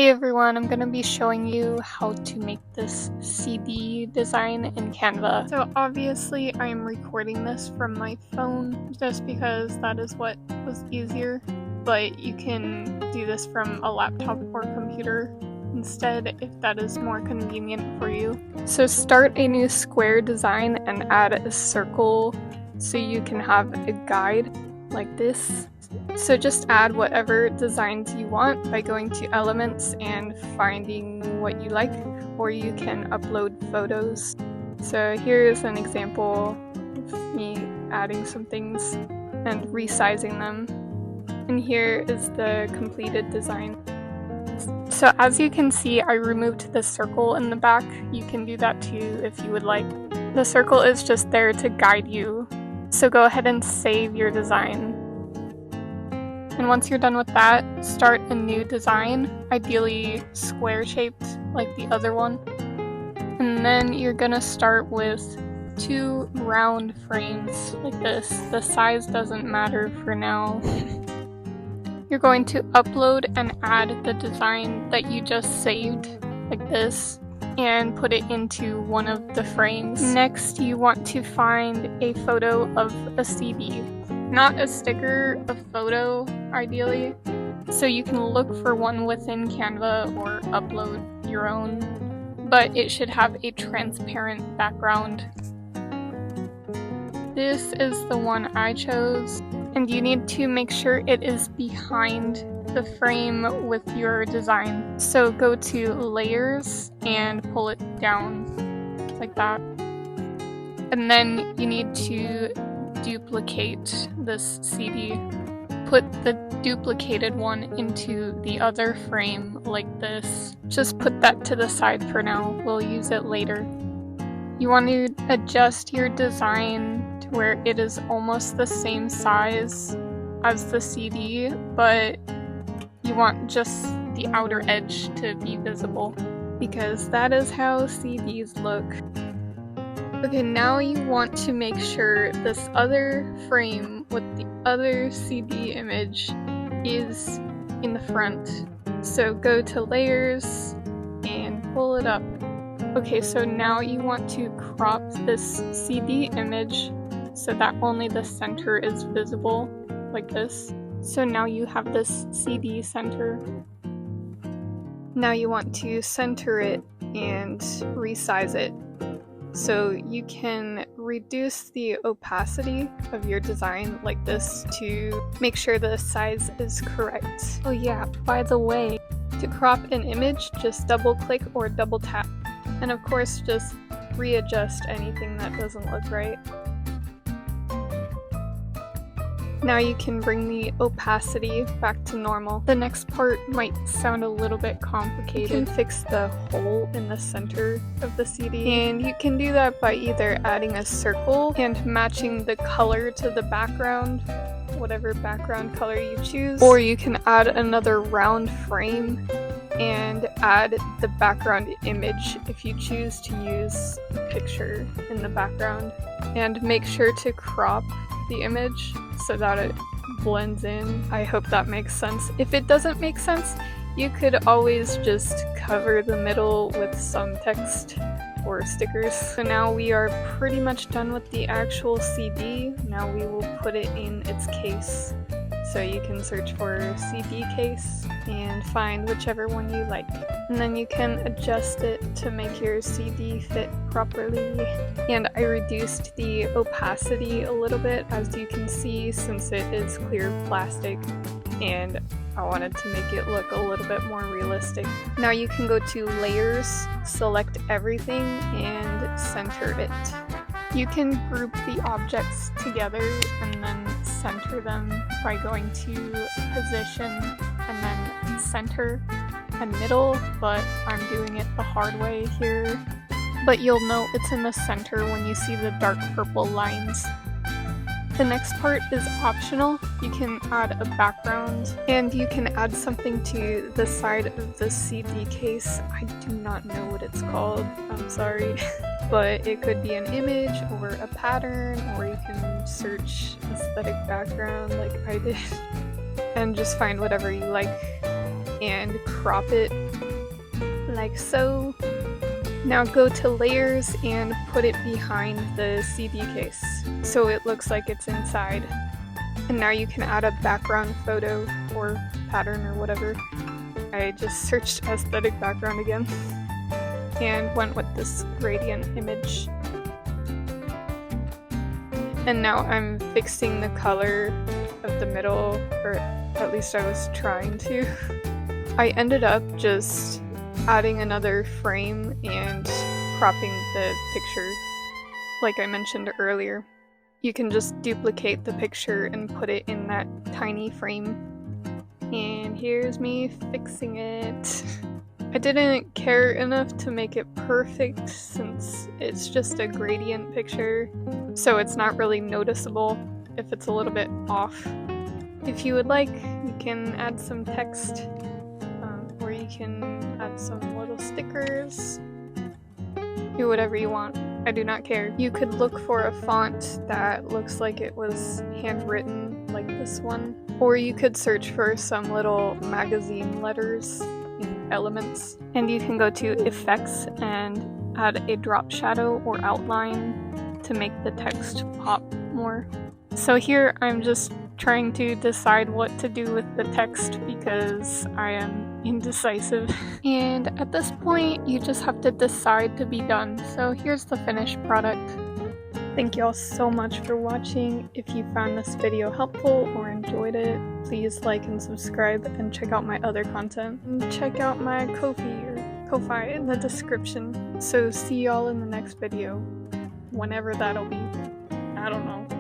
Hey everyone, I'm going to be showing you how to make this CD design in Canva. So obviously I'm recording this from my phone just because that is what was easier, but you can do this from a laptop or computer instead if that is more convenient for you. So start a new square design and add a circle so you can have a guide like this. So just add whatever designs you want by going to elements and finding what you like, or you can upload photos. So here's an example of me adding some things and resizing them. And here is the completed design. So as you can see, I removed the circle in the back. You can do that too if you would like. The circle is just there to guide you. So go ahead and save your design. And once you're done with that, start a new design, ideally square shaped like the other one. And then you're gonna start with 2 round frames like this. The size doesn't matter for now. You're going to upload and add the design that you just saved like this and put it into one of the frames. Next, you want to find a photo of a CD. Not a sticker, a photo, ideally. So you can look for one within Canva or upload your own, but it should have a transparent background. This is the one I chose, and you need to make sure it is behind the frame with your design. So go to layers and pull it down like that. And then you need to duplicate this CD. Put the duplicated one into the other frame like this. Just put that to the side for now. We'll use it later. You want to adjust your design to where it is almost the same size as the CD, but you want just the outer edge to be visible because that is how CDs look. Okay, now you want to make sure this other frame with the other CD image is in the front. So go to layers and pull it up. Okay, so now you want to crop this CD image so that only the center is visible, like this. So now you have this CD center. Now you want to center it and resize it. So you can reduce the opacity of your design like this to make sure the size is correct. Oh yeah, by the way, to crop an image, just double click or double tap. And of course, just readjust anything that doesn't look right. Now you can bring the opacity back to normal. The next part might sound a little bit complicated. You can fix the hole in the center of the CD, and you can do that by either adding a circle and matching the color to the background, whatever background color you choose, or you can add another round frame and add the background image if you choose to use a picture in the background. And make sure to crop the image so that it blends in. I hope that makes sense. If it doesn't make sense, you could always just cover the middle with some text or stickers. So now we are pretty much done with the actual CD. Now we will put it in its case. So you can search for CD case and find whichever one you like. And then you can adjust it to make your CD fit properly. And I reduced the opacity a little bit, as you can see, since it is clear plastic, and I wanted to make it look a little bit more realistic. Now you can go to layers, select everything, and center it. You can group the objects together and then center them by going to position and then center and middle, but I'm doing it the hard way here. But you'll know it's in the center when you see the dark purple lines. The next part is optional. You can add a background, and you can add something to the side of the CD case. I do not know what it's called, I'm sorry. But it could be an image or a pattern, or you can search aesthetic background like I did and just find whatever you like. and crop it like so. Now go to layers and put it behind the CD case so it looks like it's inside. And now you can add a background photo or pattern or whatever. I just searched aesthetic background again and went with this gradient image. And now I'm fixing the color of the middle, or at least I was trying to. I ended up just adding another frame and cropping the picture like I mentioned earlier. You can just duplicate the picture and put it in that tiny frame. And here's me fixing it. I didn't care enough to make it perfect since it's just a gradient picture, so it's not really noticeable if it's a little bit off. If you would like, you can add some text, or you can add some little stickers. Do whatever you want. I do not care. You could look for a font that looks like it was handwritten, like this one. Or you could search for some little magazine letters in Elements. And you can go to Effects and add a drop shadow or outline to make the text pop more. So here I'm just trying to decide what to do with the text because I am indecisive. And at this point, you just have to decide to be done. So here's the finished product. Thank y'all so much for watching. If you found this video helpful or enjoyed it, please like and subscribe and check out my other content. And check out my Ko-fi in the description. So see y'all in the next video. Whenever that'll be. I don't know.